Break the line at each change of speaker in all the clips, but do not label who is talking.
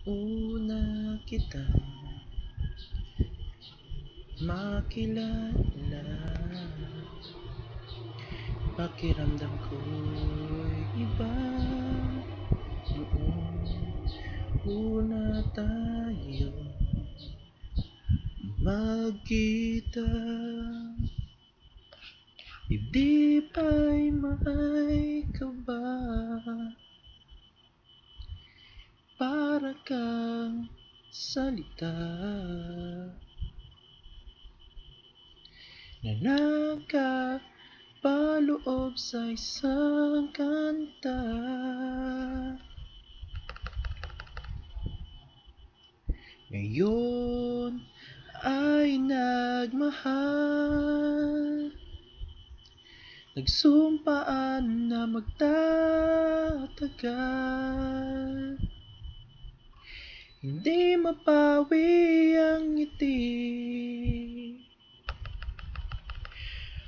Una kitang makilala, pakiramdam ko'y iba. Noong una tayo magkita, dibdib ay may kaba, para kang salita na nakapaloob sa isang kanta. Ngayon ay nagmahal, nagsumpaan na magtatagal, hindi mapawi ang ngiti.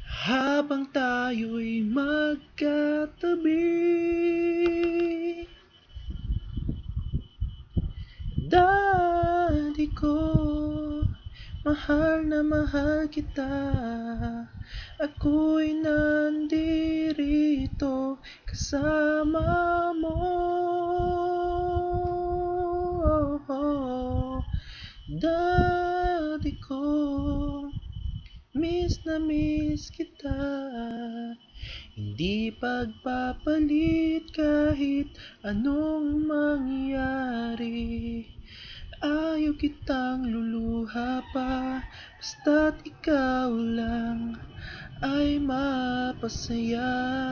Habang tayo'y magkatabi, dati ko, mahal na mahal kita. Ako'y nandirito kasama mo. Dati ko, miss na miss kita. Hindi pagpapalit kahit anong mangyari. Ayaw kitang luluha pa, basta't ikaw lang ay mapasaya.